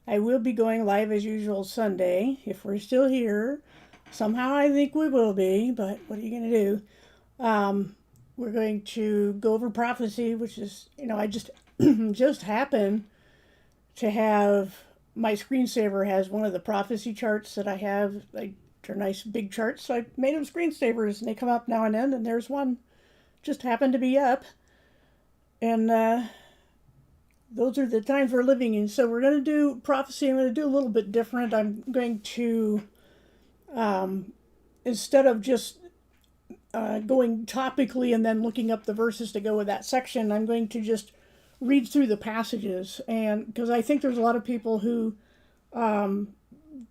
I will be going live as usual Sunday if we're still here. Somehow I think we will be, but what are you going to do? We're going to go over prophecy, which is, I just just happen to have my screensaver has one of the prophecy charts that I have. They're nice big charts, so I made them screensavers, and they come up now and then. And there's one just happened to be up, and those are the times we're living in. So we're going to do prophecy. I'm going to do a little bit different. I'm going to, instead of just going topically and then looking up the verses to go with that section, I'm going to just read through the passages. And because I think there's a lot of people who don't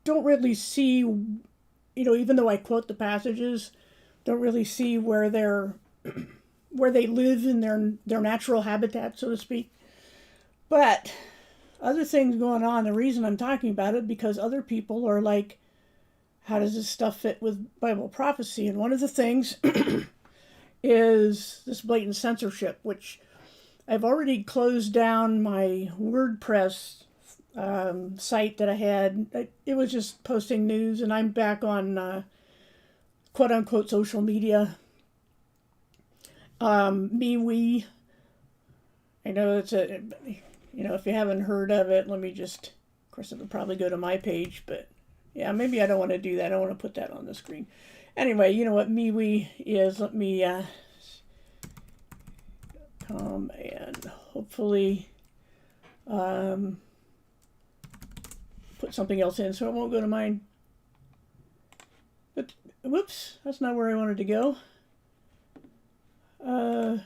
really see, even though I quote the passages, don't really see where where they live in their natural habitat, so to speak. But other things going on. The reason I'm talking about it because other people are like, how does this stuff fit with Bible prophecy? And one of the things is this blatant censorship, which I've already closed down my WordPress site that I had. It was just posting news, and I'm back on quote unquote social media. MeWe. I know it's if you haven't heard of it, let me just, of course, it'll probably go to my page, but yeah, maybe I don't want to do that. I don't want to put that on the screen. Anyway, you know what MeWe is. Let me come and hopefully put something else in so it won't go to mine. But, whoops, that's not where I wanted to go. Go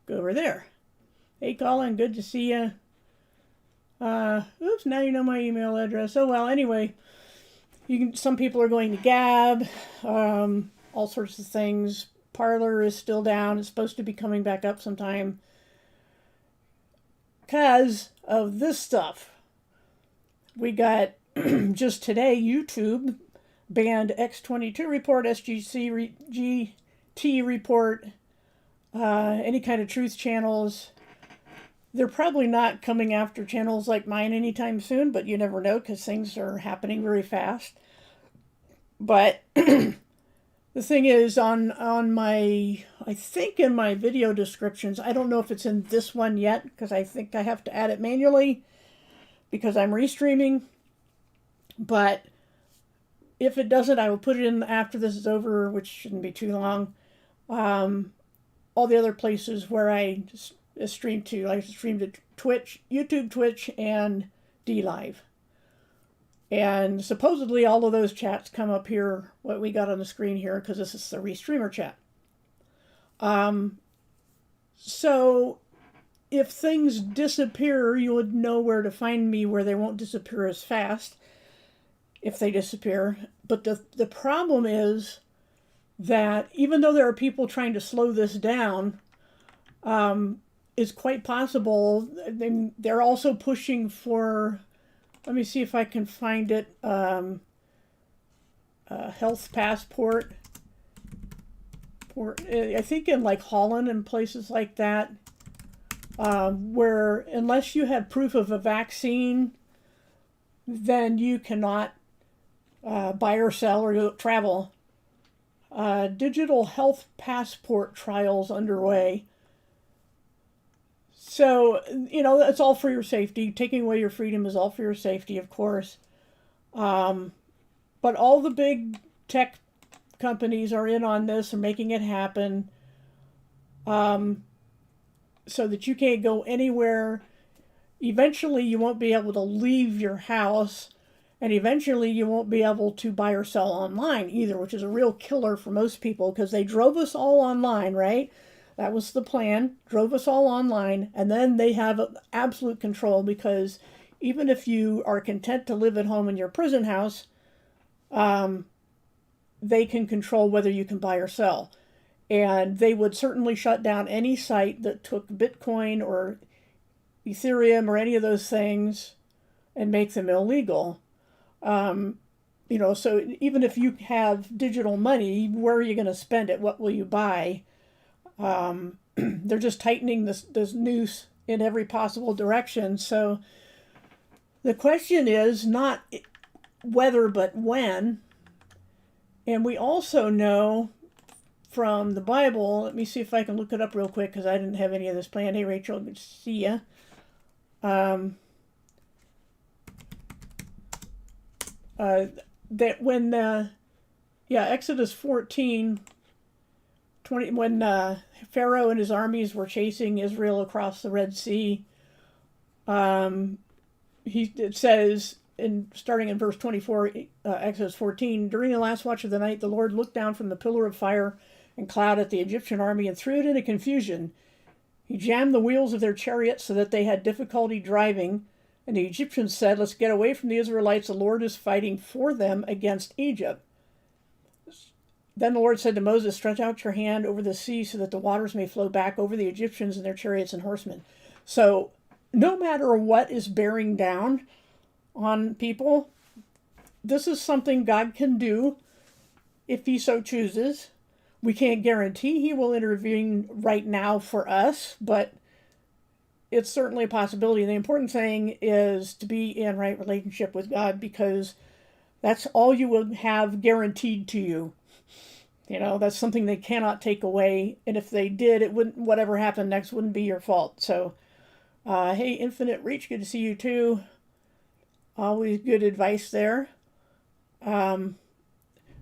over there. Hey, Colin, good to see you. Oops, now you know my email address. Oh, well, anyway, some people are going to Gab, all sorts of things. Parlor is still down. It's supposed to be coming back up sometime because of this stuff. We got, just today, YouTube banned X22 report, SGT report, any kind of truth channels. They're probably not coming after channels like mine anytime soon, but you never know because things are happening very fast. But the thing is, on my, I think in my video descriptions, I don't know if it's in this one yet because I think I have to add it manually because I'm restreaming. But if it doesn't, I will put it in after this is over, which shouldn't be too long. All the other places where I just stream to. I stream to Twitch, YouTube, Twitch, and DLive. And supposedly all of those chats come up here, what we got on the screen here, because this is the restreamer chat. So if things disappear, you would know where to find me where they won't disappear as fast if they disappear. But the problem is that even though there are people trying to slow this down, it's quite possible they're also pushing for, let me see if I can find it, health passport. I think in like Holland and places like that, where unless you have proof of a vaccine, then you cannot buy or sell or travel. Digital health passport trials underway. So, it's all for your safety. Taking away your freedom is all for your safety, of course. But all the big tech companies are in on this and making it happen, so that you can't go anywhere. Eventually, you won't be able to leave your house, and eventually you won't be able to buy or sell online either, which is a real killer for most people because they drove us all online, right? That was the plan, drove us all online, and then they have absolute control because even if you are content to live at home in your prison house, they can control whether you can buy or sell. And they would certainly shut down any site that took Bitcoin or Ethereum or any of those things and make them illegal. So even if you have digital money, where are you going to spend it? What will you buy? They're just tightening this noose in every possible direction. So The question is not whether, but when. And we also know from the Bible, let me see if I can look it up real quick because I didn't have any of this planned. Hey, Rachel, good to see ya. That when, Exodus 14, 20, when Pharaoh and his armies were chasing Israel across the Red Sea, it says, starting in verse 24, Exodus 14, during the last watch of the night, the Lord looked down from the pillar of fire and cloud at the Egyptian army and threw it into confusion. He jammed the wheels of their chariots so that they had difficulty driving. And the Egyptians said, let's get away from the Israelites. The Lord is fighting for them against Egypt. Then the Lord said to Moses, stretch out your hand over the sea so that the waters may flow back over the Egyptians and their chariots and horsemen. So no matter what is bearing down on people, this is something God can do if he so chooses. We can't guarantee he will intervene right now for us, but it's certainly a possibility. And the important thing is to be in right relationship with God, because that's all you will have guaranteed to you. You know, that's something they cannot take away. And if they did, it wouldn't, whatever happened next wouldn't be your fault. So, hey, Infinite Reach, good to see you too. Always good advice there.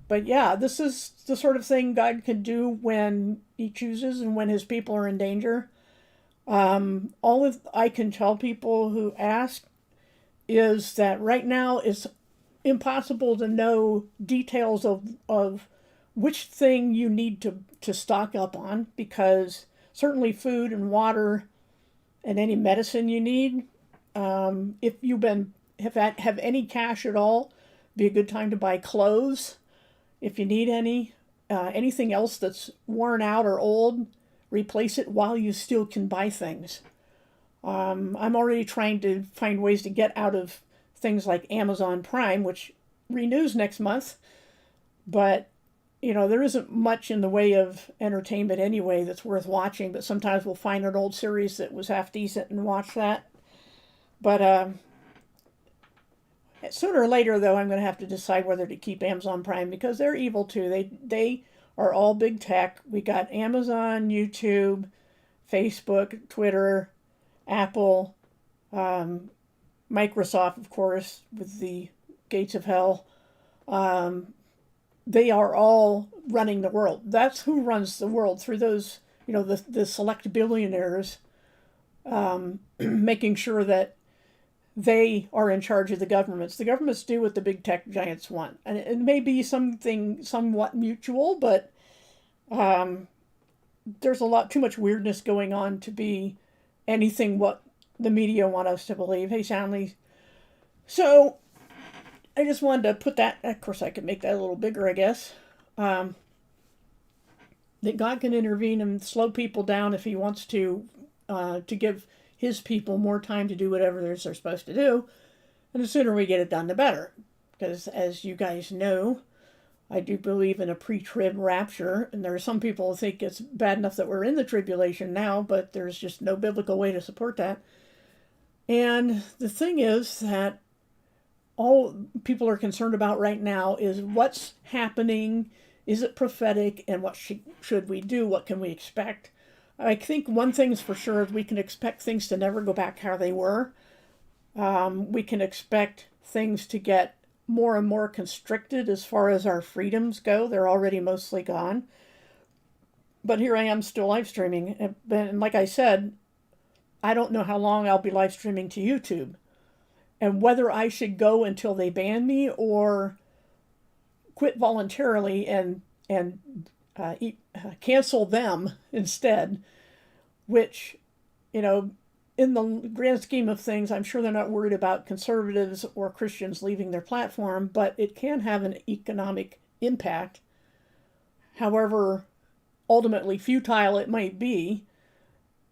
But yeah, this is the sort of thing God can do when he chooses and when his people are in danger. All I can tell people who ask is that right now it's impossible to know details of which thing you need to stock up on, because certainly food and water and any medicine you need. If you've been have any cash at all, be a good time to buy clothes. If you need anything else that's worn out or old, replace it while you still can buy things. I'm already trying to find ways to get out of things like Amazon Prime, which renews next month. But, you know, there isn't much in the way of entertainment anyway that's worth watching, but sometimes we'll find an old series that was half decent and watch that. But sooner or later, though, I'm going to have to decide whether to keep Amazon Prime, because they're evil too. They are all big tech. We got Amazon, YouTube, Facebook, Twitter, Apple, Microsoft, of course, with the gates of hell. They are all running the world. That's who runs the world, through those, you know, the select billionaires, making sure that they are in charge of the governments. The governments do what the big tech giants want. And it may be something somewhat mutual, but there's a lot too much weirdness going on to be anything what the media want us to believe. Hey, Soundly. So I just wanted to put that, of course I could make that a little bigger, I guess. That God can intervene and slow people down if he wants to give his people more time to do whatever they're supposed to do. And the sooner we get it done, the better. Because as you guys know, I do believe in a pre-trib rapture. And there are some people who think it's bad enough that we're in the tribulation now, but there's just no biblical way to support that. And the thing is that all people are concerned about right now is what's happening. Is it prophetic? And what should we do? What can we expect? I think one thing's for sure is we can expect things to never go back how they were. We can expect things to get more and more constricted as far as our freedoms go. They're already mostly gone. But here I am still live streaming. And like I said, I don't know how long I'll be live streaming to YouTube. And whether I should go until they ban me or quit voluntarily and cancel them instead, which, you know, in the grand scheme of things, I'm sure they're not worried about conservatives or Christians leaving their platform, but it can have an economic impact. However ultimately futile it might be,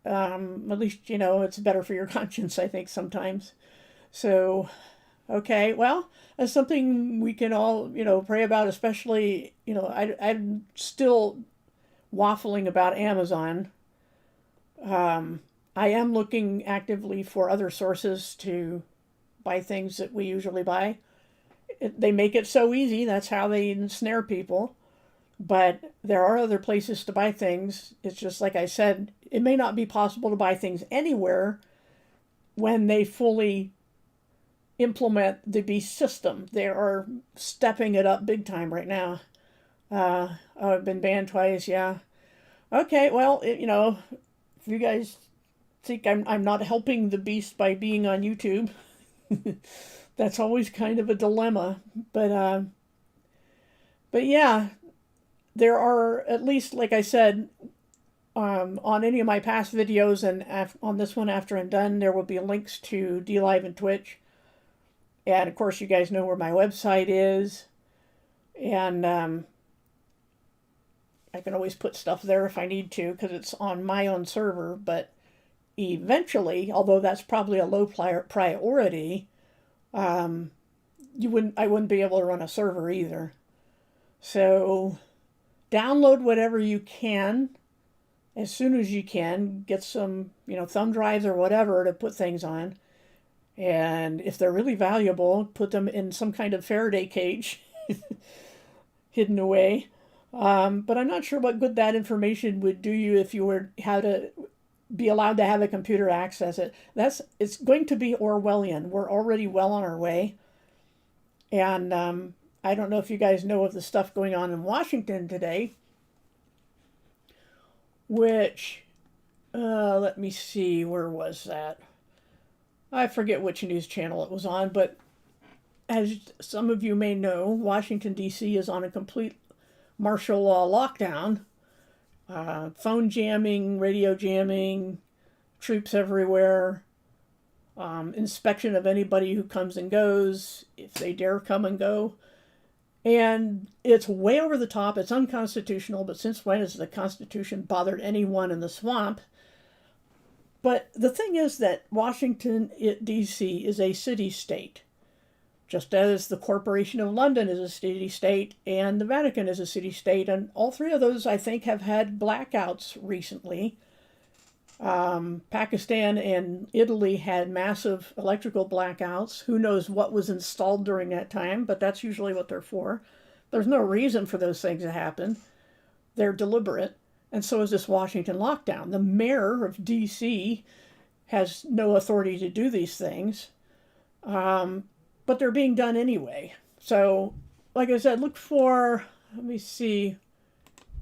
at least, you know, it's better for your conscience, I think, sometimes. So, okay, well, that's something we can all, you know, pray about, especially, you know, I'm still waffling about Amazon. I am looking actively for other sources to buy things that we usually buy. They make it so easy. That's how they ensnare people. But there are other places to buy things. It's just like I said, it may not be possible to buy things anywhere when they fully implement the beast system. They are stepping it up big time right now. I've been banned twice, yeah. Okay, well, if you guys think I'm not helping the beast by being on YouTube, that's always kind of a dilemma. But yeah, there are, at least, like I said, on any of my past videos and on this one after I'm done, there will be links to DLive and Twitch. And of course, you guys know where my website is. And I can always put stuff there if I need to because it's on my own server. But eventually, although that's probably a low priority, I wouldn't be able to run a server either. So download whatever you can as soon as you can. Get some, thumb drives or whatever to put things on. And if they're really valuable, put them in some kind of Faraday cage hidden away. But I'm not sure what good that information would do you if you were how to be allowed to have a computer access it. It's going to be Orwellian. We're already well on our way. And I don't know if you guys know of the stuff going on in Washington today, which, let me see, where was that? I forget which news channel it was on, but as some of you may know, Washington, D.C. is on a complete martial law lockdown. Phone jamming, radio jamming, troops everywhere, inspection of anybody who comes and goes, if they dare come and go. And it's way over the top. It's unconstitutional, but since when has the Constitution bothered anyone in the swamp? But the thing is that Washington, D.C. is a city-state, just as the Corporation of London is a city-state and the Vatican is a city-state. And all three of those, I think, have had blackouts recently. Pakistan and Italy had massive electrical blackouts. Who knows what was installed during that time, but that's usually what they're for. There's no reason for those things to happen. They're deliberate. And so is this Washington lockdown. The mayor of D.C. has no authority to do these things, but they're being done anyway. So, like I said, look for, let me see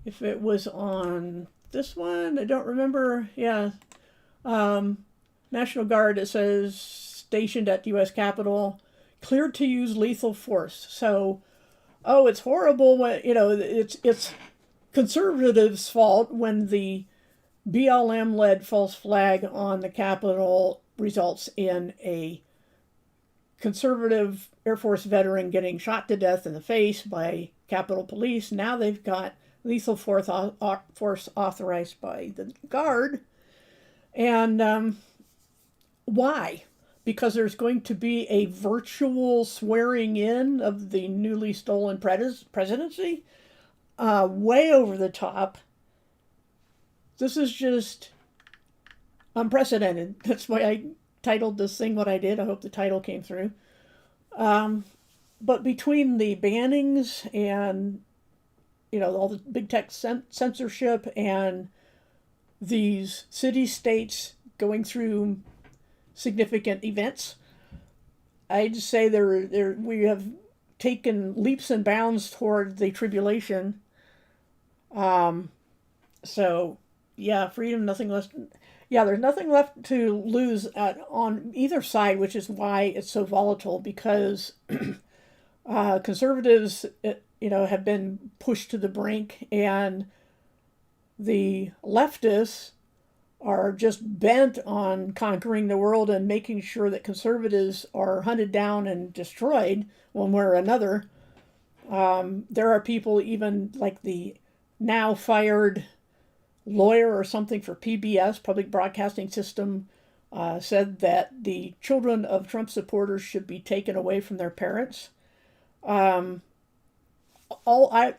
if it was on this one. I don't remember. Yeah. National Guard, it says, stationed at U.S. Capitol, cleared to use lethal force. So, it's horrible when, it's conservatives' fault when the BLM-led false flag on the Capitol results in a conservative Air Force veteran getting shot to death in the face by Capitol Police. Now they've got lethal force authorized by the Guard. And why? Because there's going to be a virtual swearing in of the newly stolen presidency? Way over the top. This is just unprecedented. That's why I titled this thing what I did. I hope the title came through. But between the bannings and, all the big tech censorship and these city-states going through significant events, I'd say we have taken leaps and bounds toward the tribulation. So, yeah, freedom, nothing less. Yeah, there's nothing left to lose on either side, which is why it's so volatile, because conservatives, have been pushed to the brink, and the leftists are just bent on conquering the world and making sure that conservatives are hunted down and destroyed one way or another. There are people, even like the now fired lawyer or something for PBS, Public Broadcasting System, said that the children of Trump supporters should be taken away from their parents. All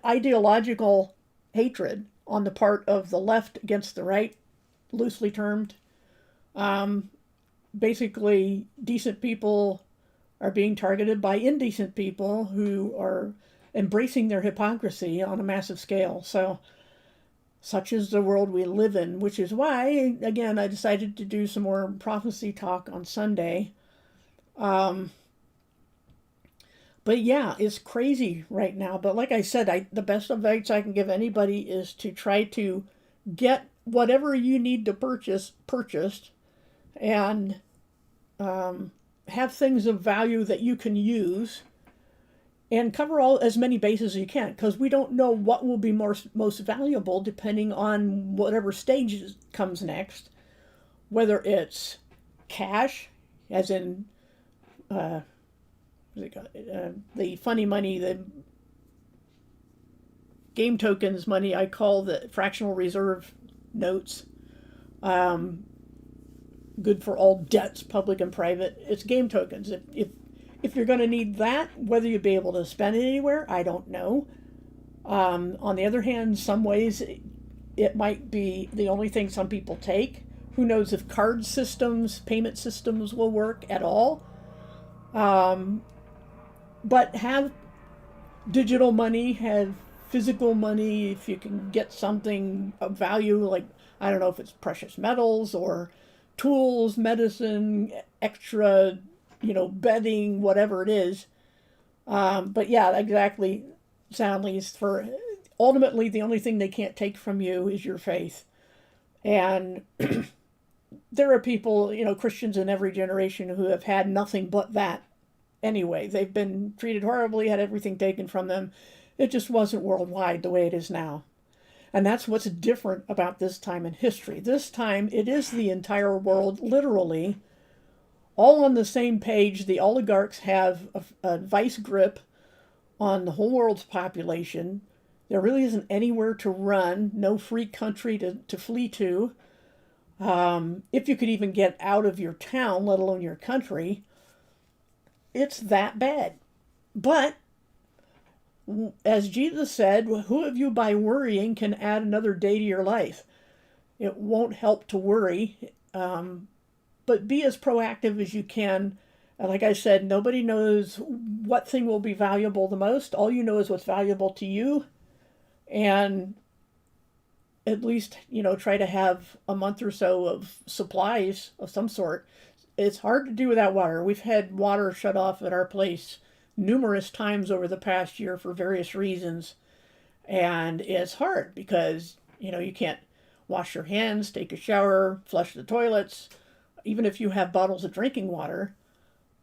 ideological hatred on the part of the left against the right, loosely termed. Basically, decent people are being targeted by indecent people who are embracing their hypocrisy on a massive scale. So, such is the world we live in, which is why, again, I decided to do some more prophecy talk on Sunday. But yeah, it's crazy right now. But like I said, the best advice I can give anybody is to try to get whatever you need to purchased, and have things of value that you can use, and cover as many bases as you can, because we don't know what will be most valuable depending on whatever stage comes next, whether it's cash, as in the funny money, the game tokens money I call the fractional reserve notes. Good for all debts, public and private. It's game tokens. If you're going to need that, whether you'll be able to spend it anywhere, I don't know. On the other hand, some ways it might be the only thing some people take. Who knows if card systems, payment systems will work at all. But have digital money, have physical money. If you can get something of value, like, I don't know if it's precious metals or tools, medicine, extra, bedding, whatever it is. But yeah, exactly, soundly, for ultimately the only thing they can't take from you is your faith. And there are people, Christians in every generation who have had nothing but that anyway. They've been treated horribly, had everything taken from them. It just wasn't worldwide the way it is now. And that's what's different about this time in history. This time, it is the entire world, literally, all on the same page. The oligarchs have a vice grip on the whole world's population. There really isn't anywhere to run, no free country to flee to. If you could even get out of your town, let alone your country, it's that bad. But as Jesus said, who of you by worrying can add another day to your life? It won't help to worry, but be as proactive as you can. And like I said, nobody knows what thing will be valuable the most. All you know is what's valuable to you. And at least, try to have a month or so of supplies of some sort. It's hard to do without water. We've had water shut off at our place numerous times over the past year for various reasons. And it's hard because, you can't wash your hands, take a shower, flush the toilets. Even if you have bottles of drinking water,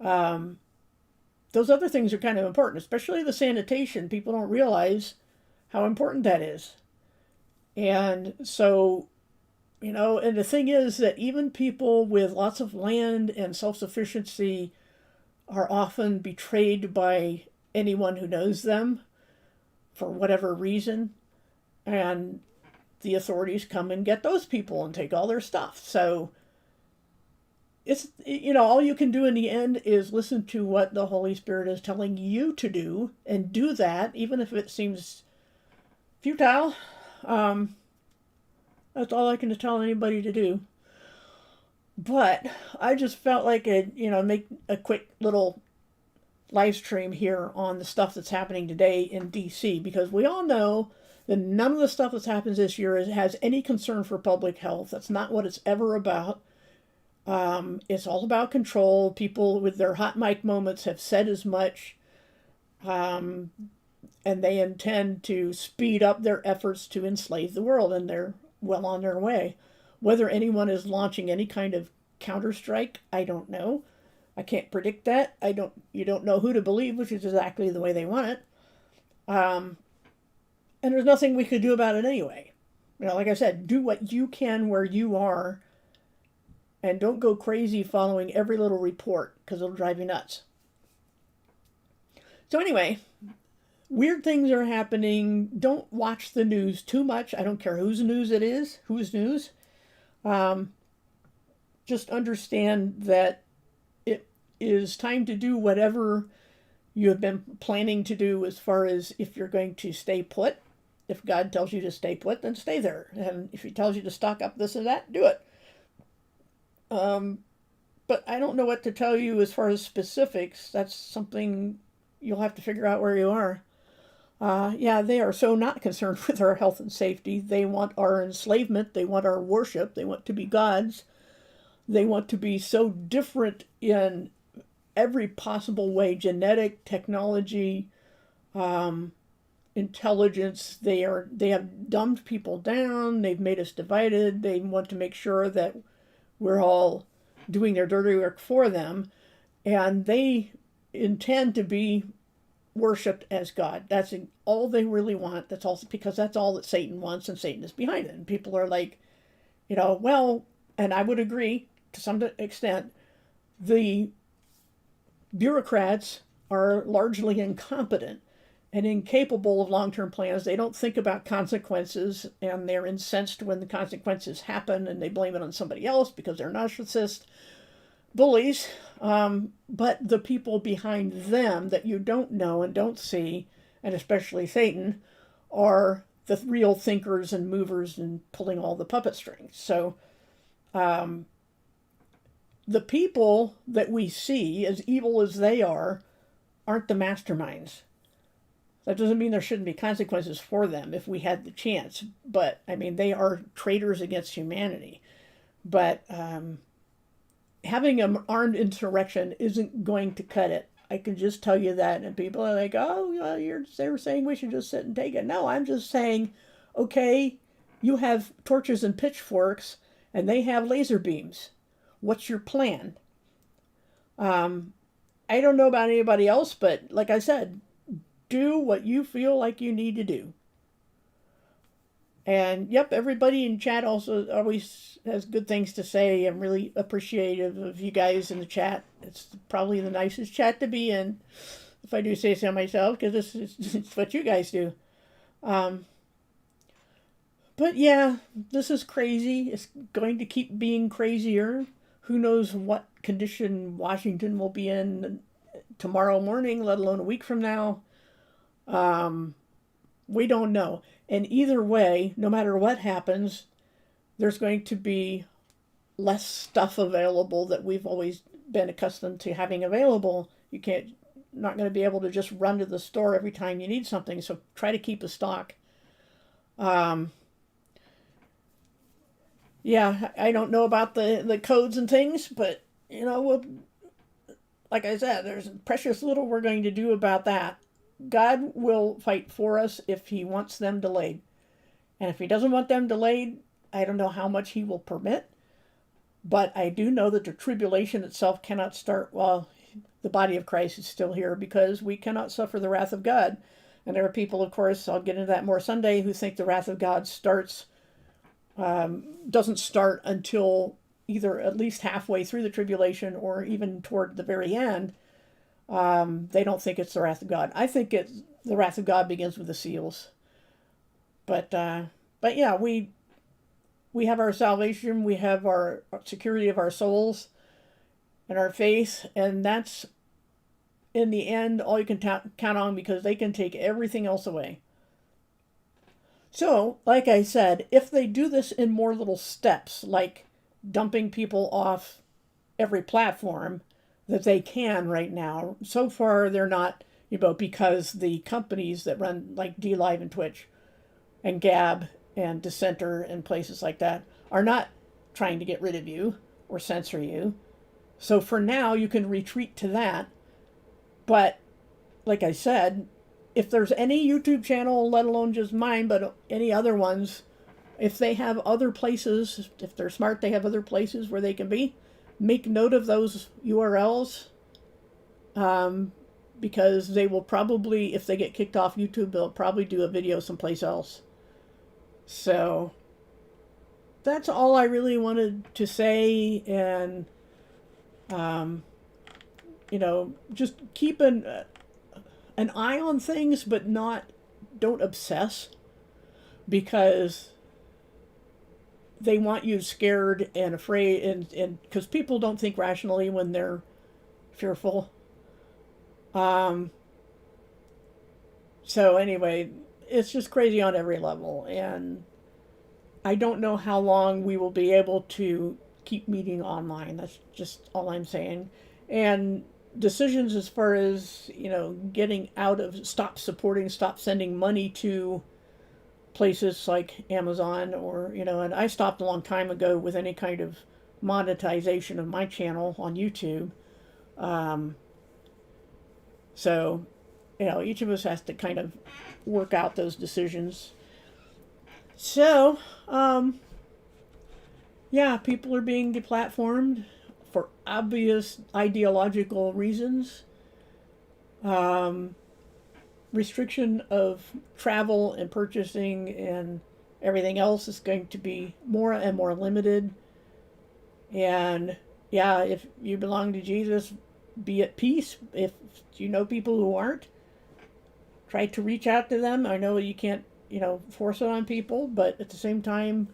those other things are kind of important, especially the sanitation. People don't realize how important that is. And so, and the thing is that even people with lots of land and self-sufficiency are often betrayed by anyone who knows them for whatever reason. And the authorities come and get those people and take all their stuff. So it's, all you can do in the end is listen to what the Holy Spirit is telling you to do, and do that, even if it seems futile. That's all I can tell anybody to do. But I just felt like make a quick little live stream here on the stuff that's happening today in DC, because we all know that none of the stuff that's happened this year has any concern for public health. That's not what it's ever about. It's all about control. People with their hot mic moments have said as much. And they intend to speed up their efforts to enslave the world, and they're well on their way. Whether anyone is launching any kind of counterstrike, I don't know. I can't predict that. You don't know who to believe, which is exactly the way they want it. And there's nothing we could do about it anyway. Like I said, do what you can where you are, and don't go crazy following every little report, because it'll drive you nuts. So anyway, weird things are happening. Don't watch the news too much. I don't care whose news it is, whose news. Just understand that it is time to do whatever you have been planning to do, as far as if you're going to stay put. If God tells you to stay put, then stay there. And if he tells you to stock up this and that, do it. but I don't know what to tell you as far as specifics. That's something you'll have to figure out where you are. Yeah, they are so not concerned with our health and safety. They want our enslavement. They want our worship. They want to be gods. They want to be so different in every possible way, genetic, technology, um, intelligence. They have dumbed people down. They've made us divided. They want to make sure that we're all doing their dirty work for them, and they intend to be worshipped as God. That's all they really want. That's all, because that's all that Satan wants, and Satan is behind it. And people are like, well, and I would agree to some extent, the bureaucrats are largely incompetent and incapable of long-term plans. They don't think about consequences, and they're incensed when the consequences happen, and they blame it on somebody else because they're narcissists, bullies. But the people behind them that you don't know and don't see, and especially Satan, are the real thinkers and movers and pulling all the puppet strings. So the people that we see, as evil as they are, aren't the masterminds. That doesn't mean there shouldn't be consequences for them if we had the chance. But, I mean, they are traitors against humanity. But having an armed insurrection isn't going to cut it. I can just tell you that. And people are like, oh, well, they were saying we should just sit and take it. No, I'm just saying, okay, you have torches and pitchforks, and they have laser beams. What's your plan? I don't know about anybody else, but like I said, do what you feel like you need to do. And yep, everybody in chat also always has good things to say. I'm really appreciative of you guys in the chat. It's probably the nicest chat to be in, if I do say so myself, because it's what you guys do. But yeah, this is crazy. It's going to keep being crazier. Who knows what condition Washington will be in tomorrow morning, let alone a week from now. We don't know. And either way, no matter what happens, there's going to be less stuff available that we've always been accustomed to having available. Not going to be able to just run to the store every time you need something. So try to keep a stock. Yeah, I don't know about the codes and things, but like I said, there's precious little we're going to do about that. God will fight for us if he wants them delayed. And if he doesn't want them delayed, I don't know how much he will permit. But I do know that the tribulation itself cannot start while the body of Christ is still here, because we cannot suffer the wrath of God. And there are people, of course, I'll get into that more Sunday, who think the wrath of God doesn't start until either at least halfway through the tribulation or even toward the very end. They don't think it's the wrath of God. I think the wrath of God begins with the seals. But yeah, we have our salvation, we have our security of our souls and our faith, and that's in the end all you can count on, because they can take everything else away. So, like I said, if they do this in more little steps, like dumping people off every platform that they can right now, so far they're not, because the companies that run like DLive and Twitch and Gab and Dissenter and places like that are not trying to get rid of you or censor you. So for now, you can retreat to that. But like I said, if there's any YouTube channel, let alone just mine, but any other ones, if they have other places, if they're smart, they have other places where they can be, make note of those URLs, because they will probably, if they get kicked off YouTube, they'll probably do a video someplace else. So that's all I really wanted to say. And just keep an eye on things, but don't obsess, because they want you scared and afraid, and because people don't think rationally when they're fearful. So anyway, it's just crazy on every level, and I don't know how long we will be able to keep meeting online. That's just all I'm saying. And decisions as far as, getting out of, stop sending money to places like Amazon or, and I stopped a long time ago with any kind of monetization of my channel on YouTube. Um, so, each of us has to kind of work out those decisions. So, yeah, people are being deplatformed for obvious ideological reasons. Um, Restriction of travel and purchasing and everything else is going to be more and more limited. And yeah, if you belong to Jesus, be at peace. If you know people who aren't, try to reach out to them. I know you can't, force it on people, but at the same time,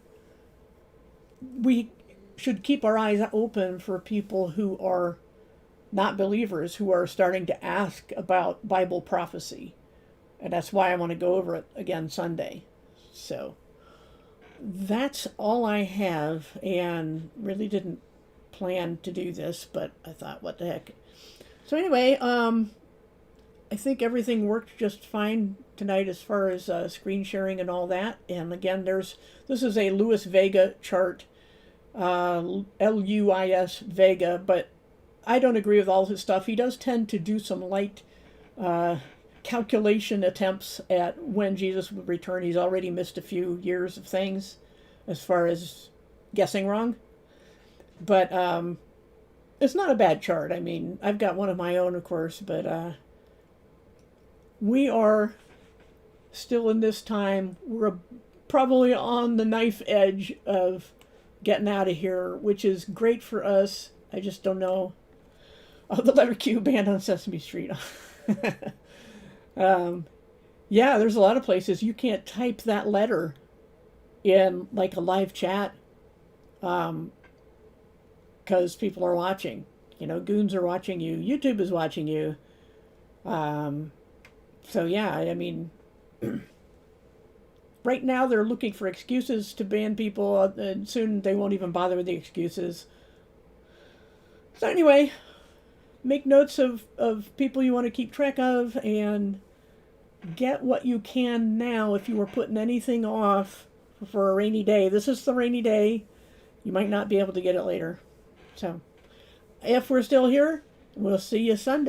we should keep our eyes open for people who are not believers, who are starting to ask about Bible prophecy. And that's why I want to go over it again Sunday. So that's all I have, and really didn't plan to do this, but I thought, what the heck. So anyway, I think everything worked just fine tonight as far as screen sharing and all that. And again, this is a Luis Vega chart, Luis Vega, but I don't agree with all his stuff. He does tend to do some light calculation attempts at when Jesus would return. He's already missed a few years of things as far as guessing wrong. But it's not a bad chart. I mean, I've got one of my own, of course, but we are still in this time. We're probably on the knife edge of getting out of here, which is great for us. I just don't know. Oh, the letter Q banned on Sesame Street. Yeah, there's a lot of places you can't type that letter in like a live chat because people are watching. Goons are watching you. YouTube is watching you. So yeah, I mean, right now they're looking for excuses to ban people, and soon they won't even bother with the excuses. So anyway, make notes of people you want to keep track of, and get what you can now if you were putting anything off for a rainy day. This is the rainy day. You might not be able to get it later. So if we're still here, we'll see you Sunday.